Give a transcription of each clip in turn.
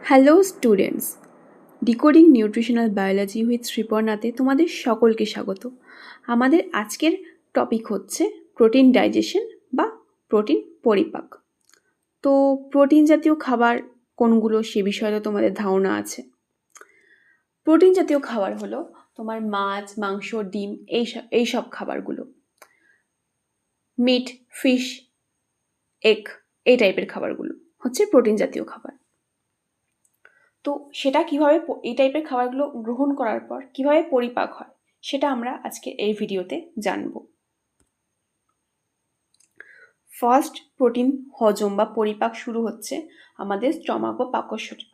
Hello students, decoding nutritional biology with শ্রীপর্ণাতে তোমাদের সকলকে স্বাগত। আমাদের আজকের টপিক হচ্ছে প্রোটিন ডাইজেশন বা প্রোটিন পরিপাক। তো প্রোটিন জাতীয় খাবার কোনগুলো সে বিষয়ে তো তোমাদের ধারণা আছে। প্রোটিন জাতীয় খাবার হলো তোমার মাছ, মাংস, ডিম এইসব খাবারগুলো, মিট, ফিশ, এগ, এই টাইপের খাবারগুলো হচ্ছে প্রোটিন জাতীয় খাবার। তো সেটা কিভাবে এই টাইপের খাবারগুলো গ্রহণ করার পর কিভাবে পরিপাক হয় সেটা আমরা আজকে এই ভিডিওতে জানব। ফার্স্ট প্রোটিন হজম বা পরিপাক শুরু হচ্ছে আমাদের স্টমাক বা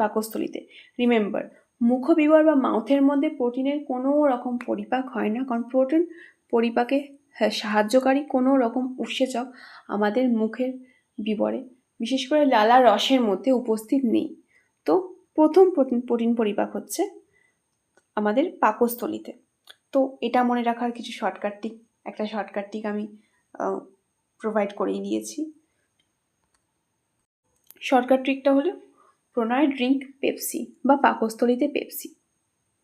পাকস্থলীতে। রিমেম্বার, মুখবিবর বা মাউথের মধ্যে প্রোটিনের কোনো রকম পরিপাক হয় না, কারণ প্রোটিন পরিপাকে সাহায্যকারী কোনো রকম উৎসেচক আমাদের মুখের বিবরে, বিশেষ করে লালার রসের মধ্যে উপস্থিত নেই। তো প্রথম প্রোটিন পরিপাক হচ্ছে আমাদের পাকস্থলীতে। তো এটা মনে রাখার কিছু একটা শর্টকাট টিক আমি প্রোভাইড করেই দিয়েছি। শর্টকাট ট্রিকটা হলো প্রণয় ড্রিঙ্ক পেপসি বা পাকস্থলীতে পেপসি।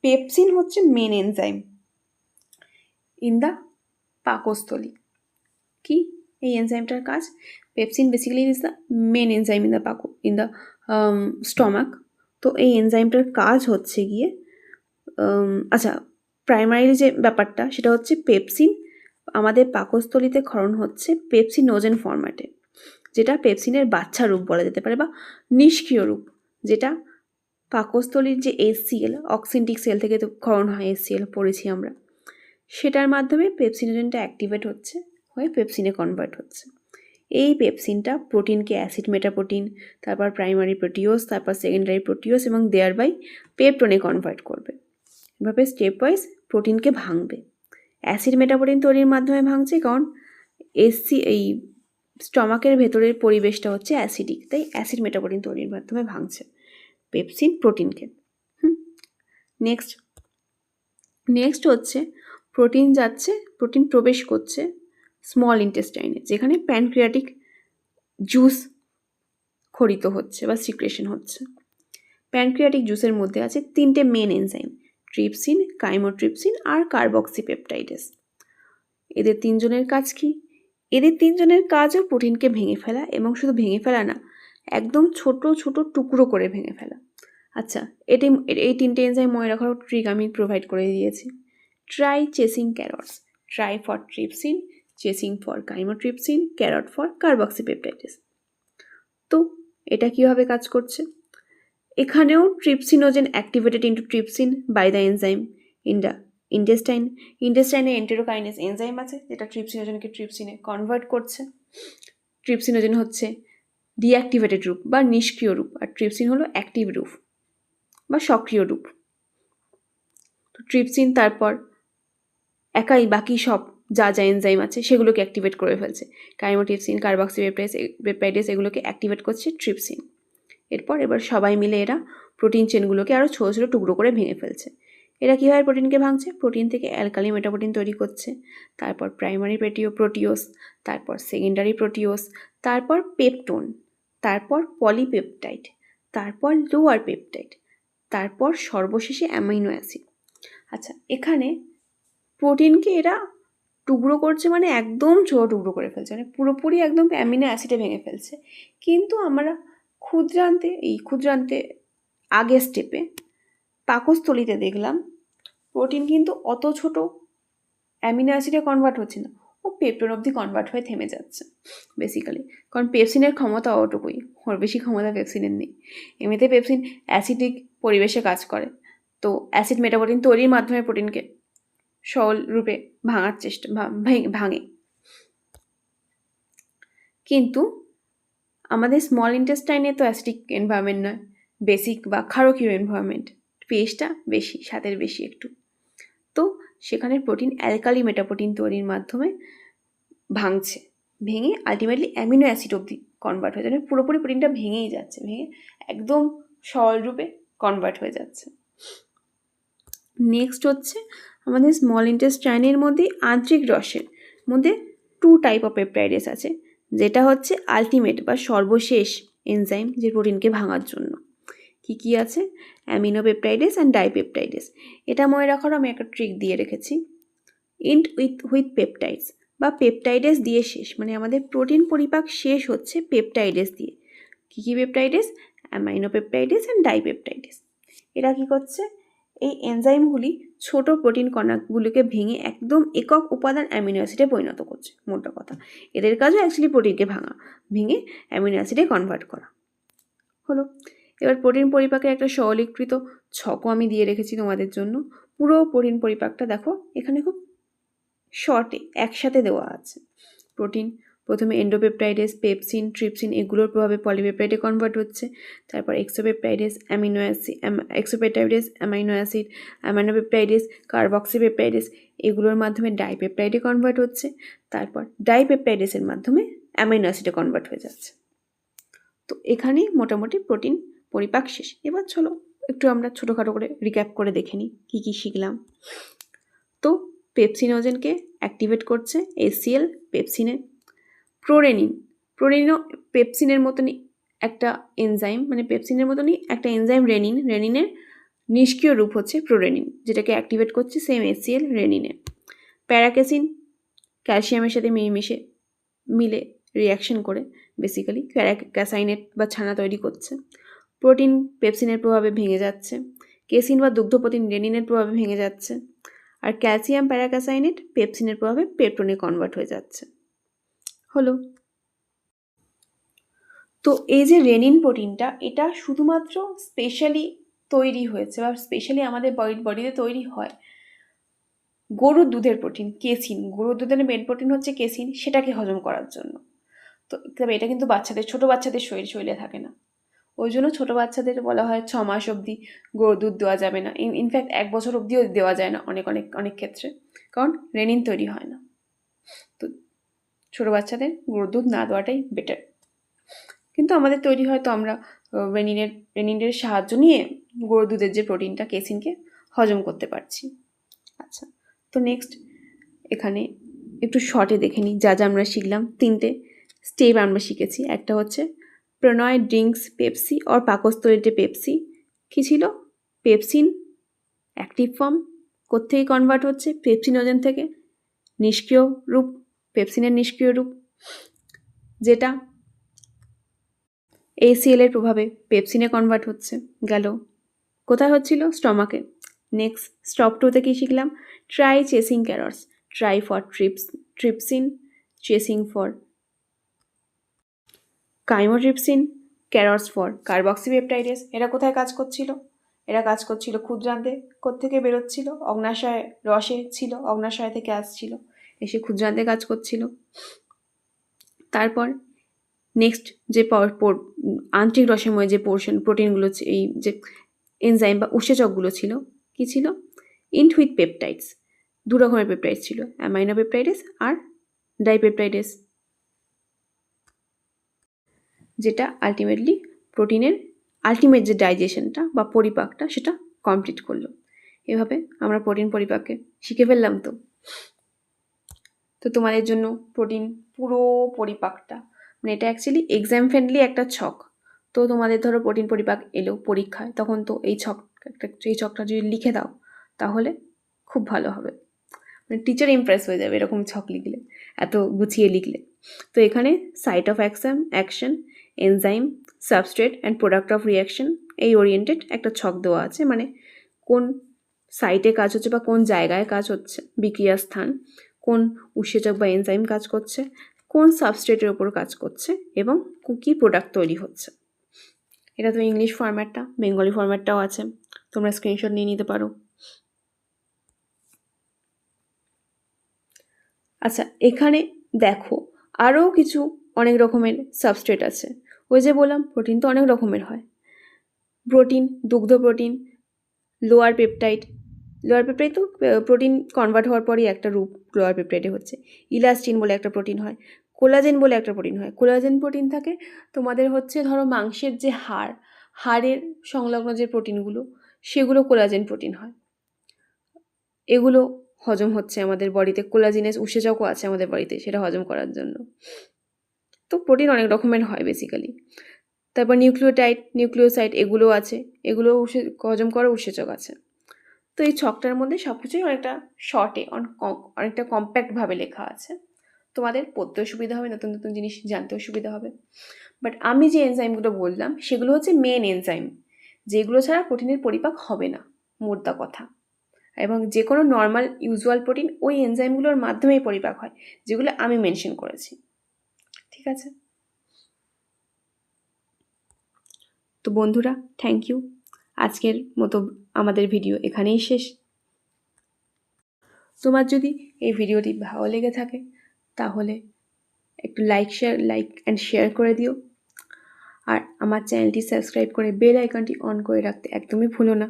পেপসিন হচ্ছে মেন এনজাইম ইন দ্য পাকস্থলী। কি এই এনজাইমটার কাজ? Pepsin basically is the main enzyme in the stomach. তো এই এনজাইমটার কাজ হচ্ছে গিয়ে আচ্ছা, প্রাইমারিলি যে ব্যাপারটা সেটা হচ্ছে পেপসিন আমাদের পাকস্থলীতে ক্ষরণ হচ্ছে পেপসিনোজেন ফরম্যাটে, যেটা পেপসিনের বাচ্চা রূপ বলা যেতে পারে বা নিষ্ক্রিয় রূপ, যেটা পাকস্থলীর যে HCl অক্সিনটিক সেল থেকে তো ক্ষরণ হয়, HCl পড়েছি আমরা, সেটার মাধ্যমে পেপসিনোজেনটা অ্যাক্টিভেট হয়ে পেপসিনে কনভার্ট হচ্ছে। এই পেপসিনটা প্রোটিনকে অ্যাসিড মেটাপ্রোটিন, তারপর প্রাইমারি প্রোটিওস, তারপর সেকেন্ডারি প্রোটিওস এবং দেয়ার বাই পেপটোনে কনভার্ট করবে। এভাবে স্টেপ ওয়াইজ প্রোটিনকে ভাঙবে। অ্যাসিড মেটাপ্রোটিন তৈরির মাধ্যমে ভাঙছে, কারণ এই স্টমাকের ভেতরের পরিবেশটা হচ্ছে অ্যাসিডিক, তাই অ্যাসিড মেটাপ্রোটিন তৈরির মাধ্যমে ভাঙছে পেপসিন প্রোটিনকে। নেক্সট হচ্ছে প্রোটিন প্রবেশ করছে স্মল ইন্টেস্টাইনে, যেখানে প্যানক্রিয়াটিক জুস ক্ষরিত হচ্ছে বা সিক্রেশন হচ্ছে। প্যানক্রিয়াটিক জুসের মধ্যে আছে 3টে মেন এনজাইম, ট্রিপসিন, কাইমোট্রিপসিন আর কার্বক্সিপেপটাইডেস। এদের 3জনের কাজ কি? এদের 3জনের কাজও প্রোটিনকে ভেঙে ফেলা, এবং শুধু ভেঙে ফেলা না, একদম ছোট ছোট টুকরো করে ভেঙে ফেলা। আচ্ছা, এই 3টে এনজাইম মনে রাখার ট্রিক আমি প্রোভাইড করে দিয়েছি। Try chasing carrots, try for trypsin, chasing for chymotrypsin, carrot for carboxypeptidase. তো এটা কিভাবে কাজ করছে? এখানেও trypsinogen activated into trypsin by the enzyme in the ইন্টেস্টাইনে এন্টেরোকাইনেস এনজাইম আছে, যেটা ট্রিপসিনোজেনকে ট্রিপসিনে কনভার্ট করছে। ট্রিপসিনোজেন হচ্ছে ডিঅ্যাক্টিভেটেড রূপ বা নিষ্ক্রিয় রূপ, আর ট্রিপসিন হলো অ্যাক্টিভ রূপ বা সক্রিয় রূপ। তো ট্রিপসিন তারপর একাই বাকি সব যা এনজাইম আছে সেগুলোকে অ্যাক্টিভেট করে ফেলছে। কাইমোট্রিপসিন, কার্বক্সিপেপটাইডেস এগুলোকে অ্যাক্টিভেট করছে ট্রিপসিন। এবার সবাই মিলে এরা প্রোটিন চেনগুলোকে আরও ছোটো ছোটো টুকরো করে ভেঙে ফেলছে। এরা কীভাবে প্রোটিনকে ভাঙছে? প্রোটিন থেকে অ্যালকালি মেটাপ্রোটিন তৈরি করছে, তারপর প্রাইমারি প্রোটিওস, তারপর সেকেন্ডারি প্রোটিওস, তারপর পেপটোন, তারপর পলিপেপটাইড, তারপর লোয়ার পেপটাইড, তারপর সর্বশেষে অ্যামাইনো অ্যাসিড। আচ্ছা, এখানে প্রোটিনকে এরা টুকরো করছে, মানে একদম ছোটো টুকরো করে ফেলছে, মানে পুরোপুরি একদম অ্যামিনো অ্যাসিডে ভেঙে ফেলছে। কিন্তু আমরা ক্ষুদ্রান্তে আগের স্টেপে পাকস্থলীতে দেখলাম প্রোটিন কিন্তু অত ছোট অ্যামিনো অ্যাসিডে কনভার্ট হচ্ছে না, ও পেপটোন অবধি কনভার্ট হয়ে থেমে যাচ্ছে বেসিক্যালি, কারণ পেপসিনের ক্ষমতা অতটুকুই, ওর বেশি ক্ষমতা পেপসিনের নেই। এমনিতে পেপসিন অ্যাসিডিক পরিবেশে কাজ করে, তো অ্যাসিড মেটাপ্রোটিন তৈরির মাধ্যমে প্রোটিনকে সরল রূপে ভাঙে। কিন্তু আমাদের স্মল ইন্টেস্টাইনে তো অ্যাসিডিক এনভায়রনমেন্ট নয়, বেসিক বা ক্ষারকীয় এনভায়রনমেন্ট, পিএইচটা বেশি, 7-এর বেশি একটু। তো সেখানে প্রোটিন অ্যালকালি মেটাপ্রোটিন তৈরির মাধ্যমে ভাঙছে, ভেঙে আলটিমেটলি অ্যামিনো অ্যাসিড অবধি কনভার্ট হয়ে যাচ্ছে, পুরোপুরি প্রোটিনটা ভেঙেই যাচ্ছে, ভেঙে একদম সরল রূপে কনভার্ট হয়ে যাচ্ছে। নেক্সট হচ্ছে আমাদের স্মল ইন্টেস্টাইনের মধ্যে আন্ত্রিক রসের মধ্যে 2 টাইপ অফ পেপটাইডেস আছে, যেটা হচ্ছে আলটিমেট বা সর্বশেষ এনজাইম যে প্রোটিনকে ভাঙার জন্য। কি আছে, অ্যামিনোপেপটাইডেস অ্যান্ড ডাইপেপটাইডেস। এটা মনে রাখার আমি একটা ট্রিক দিয়ে রেখেছি, ইন্ট উইথ পেপটাইডস বা পেপটাইডেস দিয়ে শেষ, মানে আমাদের প্রোটিন পরিপাক শেষ হচ্ছে পেপটাইডেস দিয়ে। কি পেপটাইডেস, অ্যামাইনোপেপটাইডেস অ্যান্ড ডাইপেপটাইডেস। এরা কি করছে, এই এনজাইমগুলি ছোট প্রোটিন কণাগুলিকে ভেঙে একদম একক উপাদান অ্যামিনো অ্যাসিডে পরিণত করছে। মোটা কথা, এদের কাজও অ্যাকচুয়ালি প্রোটিনকে ভেঙে অ্যামিনো অ্যাসিডে কনভার্ট করা। হলো। এবার প্রোটিন পরিপাকের একটা সরলীকৃত ছকও আমি দিয়ে রেখেছি তোমাদের জন্য। পুরো প্রোটিন পরিপাকটা দেখো, এখানে খুব শর্টে একসাথে দেওয়া আছে। প্রোটিন প্রথমে এন্ডোপেপটাইডেস, পেপসিন, ট্রিপসিন এগুলোর প্রভাবে পলিপেপটাইডে কনভার্ট হচ্ছে। তারপর এক্সোপেপটাইডেস, অ্যামাইনো অ্যাসিড, অ্যামাইনোপেপটাইডেস, কার্বক্সিপেপটাইডেস এগুলোর মাধ্যমে ডাইপেপটাইডে কনভার্ট হচ্ছে। তারপর ডাইপেপটাইডেসের মাধ্যমে অ্যামাইনো অ্যাসিডে কনভার্ট হয়ে যাচ্ছে। তো এখানেই মোটামুটি প্রোটিন পরিপাক শেষ। এবার চলো একটু আমরা ছোটোখাটো করে রিক্যাপ করে দেখে নিই কী শিখলাম। তো পেপসিনোজেনকে অ্যাক্টিভেট করছে HCl পেপসিনে। প্রোরেনিনও পেপসিনের মতনই একটা এনজাইম, মানে পেপসিনের মতনই একটা এনজাইম রেনিনের নিষ্ক্রিয় রূপ হচ্ছে প্রোরেনিন, যেটাকে অ্যাক্টিভেট করছে সেম HCl রেনিনে। প্যারাকেসিন ক্যালসিয়ামের সাথে মিলে রিয়াকশন করে বেসিক্যালি প্যারাক্যাসাইনেট বা ছানা তৈরি করছে। প্রোটিন পেপসিনের প্রভাবে ভেঙে যাচ্ছে। কেসিন বা দুগ্ধপ্রোটিন রেনিনের প্রভাবে ভেঙে যাচ্ছে। আর ক্যালসিয়াম প্যারাক্যাসাইনেট পেপসিনের প্রভাবে পেপটোনে কনভার্ট হয়ে যাচ্ছে। হলো। তো এই যে রেনিন প্রোটিনটা, এটা শুধুমাত্র স্পেশালি তৈরি হয়েছে বা স্পেশালি আমাদের বডিতে তৈরি হয় গরুর দুধের প্রোটিন কেসিন, গরুর দুধের মেন প্রোটিন হচ্ছে কেসিন, সেটাকে হজম করার জন্য। তো তবে এটা কিন্তু ছোটো বাচ্চাদের শরীরে থাকে না। ওই জন্য ছোটো বাচ্চাদের বলা হয় 6 মাস অবধি গরুর দুধ দেওয়া যাবে না। ইনফ্যাক্ট 1 বছর অবধিও দেওয়া যায় না অনেক ক্ষেত্রে, কারণ রেনিন তৈরি হয় না। তো ছোটো বাচ্চাদের গরুর দুধ না দেওয়াটাই বেটার। কিন্তু আমাদের তৈরি হয়, তো আমরা রেনিনের সাহায্য নিয়ে গরুর দুধের যে প্রোটিনটা কেসিনকে হজম করতে পারছি। আচ্ছা, তো নেক্সট এখানে একটু শর্টে দেখে নিই যা আমরা শিখলাম। 3টে স্টেপ আমরা শিখেছি। একটা হচ্ছে প্রণয় ড্রিঙ্কস পেপসি অর পাকস্থলীতে পেপসি। কী ছিল? পেপসিন অ্যাক্টিভ ফর্ম কোত্থেকে কনভার্ট হচ্ছে? পেপসিনোজেন থেকে। নিষ্ক্রিয় রূপ, পেপসিনের নিষ্ক্রিয় রূপ, যেটা HCl এর প্রভাবে পেপসিনে কনভার্ট হচ্ছে। গেল। কোথায় হচ্ছিল? স্টমাকে। নেক্সট স্টপ 2তে কী শিখলাম? Try chasing carrots, try for trypsin, chasing for chymotrypsin, carrots for কার্বক্সিপেপটাইডেস। এরা কোথায় কাজ করছিল? এরা কাজ করছিল ক্ষুদ্রান্তে। কোত্থেকে বেরোচ্ছিল? অগ্নাশয় রসে ছিল, অগ্নাশয় থেকে আসছিল, এসে ক্ষুদ্রান্তে কাজ করছিল। তারপর নেক্সট যে আন্তরিক রসময় যে প্রোটিনগুলো, এই যে এনজাইম বা উৎসেচকগুলো ছিল, কি ছিল? Int with peptides. 2 রকমের পেপটাইডস ছিল, অ্যামাইনোপেপটাইডেস আর ডাইপেপটাইডেস, যেটা আলটিমেটলি প্রোটিনের আলটিমেট যে ডাইজেশনটা বা পরিপাকটা সেটা কমপ্লিট করলো। এভাবে আমরা প্রোটিন পরিপাককে শিখে ফেললাম। তো তোমাদের জন্য প্রোটিন পুরো পরিপাকটা, মানে এটা অ্যাকচুয়ালি এক্সাম ফ্রেন্ডলি একটা ছক। তো তোমাদের ধরো প্রোটিন পরিপাক এলো পরীক্ষায়, তখন তো এই ছকটা যদি লিখে দাও তাহলে খুব ভালো হবে, মানে টিচার ইমপ্রেস হয়ে যাবে এরকম ছক লিখলে, এত গুছিয়ে লিখলে। তো এখানে site of action, enzyme, substrate and product of reaction এই ওরিয়েন্টেড একটা ছক দেওয়া আছে, মানে কোন সাইটে কাজ হচ্ছে বা কোন জায়গায় কাজ হচ্ছে, বিক্রিয়ার স্থান, কোন উৎসেচক বা এনজাইম কাজ করছে, কোন সাবস্ট্রেটের ওপর কাজ করছে এবং কী প্রোডাক্ট তৈরি হচ্ছে। এটা তো ইংলিশ ফরম্যাটটা, বেঙ্গলি ফরম্যাটটাও আছে, তোমরা স্ক্রিনশট নিয়ে নিতে পারো। আচ্ছা, এখানে দেখো আরও কিছু অনেক রকমের সাবস্ট্রেট আছে। ওই যে বললাম প্রোটিন তো অনেক রকমের হয়। দুগ্ধ প্রোটিন, লোয়ার পেপটাইড তো প্রোটিন কনভার্ট হওয়ার পরই একটা রূপ লোয়ার পেপটাইডে হচ্ছে। ইলাস্টিন বলে একটা প্রোটিন হয়, কোলাজেন বলে একটা প্রোটিন হয়। কোলাজেন প্রোটিন থাকে তোমাদের হচ্ছে ধরো মাংসের যে হাড়ের সংলগ্ন যে প্রোটিনগুলো, সেগুলো কোলাজেন প্রোটিন হয়। এগুলো হজম হচ্ছে আমাদের বডিতে, কোলাজিনেস উৎসেচকও আছে আমাদের বডিতে সেটা হজম করার জন্য। তো প্রোটিন অনেক রকমের হয় বেসিক্যালি। তারপর নিউক্লিওটাইড, নিউক্লিওসাইড এগুলোও আছে, এগুলোও হজম করা উৎসেচক আছে। তো এই ছকটার মধ্যে সব কিছুই অনেকটা শর্টে অনেকটা কম্প্যাক্টভাবে লেখা আছে। তোমাদের পড়তেও সুবিধা হবে, নতুন নতুন জিনিস জানতেও সুবিধা হবে। বাট আমি যে এনজাইমগুলো বললাম সেগুলো হচ্ছে মেন এনজাইম, যেগুলো ছাড়া প্রোটিনের পরিপাক হবে না, মোদ্দা কথা। এবং যে কোনো নর্মাল ইউজুয়াল প্রোটিন ওই এনজাইমগুলোর মাধ্যমেই পরিপাক হয়, যেগুলো আমি মেনশন করেছি। ঠিক আছে? তো বন্ধুরা, থ্যাংক ইউ। আজকের মতো আমাদের ভিডিও এখানেই শেষ। তোমার যদি এই ভিডিওটি ভালো লেগে থাকে তাহলে একটু লাইক অ্যান্ড শেয়ার করে দিও। আর আমার চ্যানেলটি সাবস্ক্রাইব করে বেল আইকনটি অন করে রাখতে একদমই ভুলো না।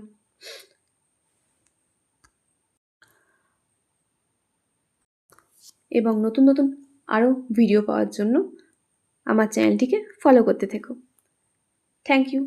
এবং নতুন নতুন আরও ভিডিও পাওয়ার জন্য আমার চ্যানেলটিকে ফলো করতে থেকো। Thank you.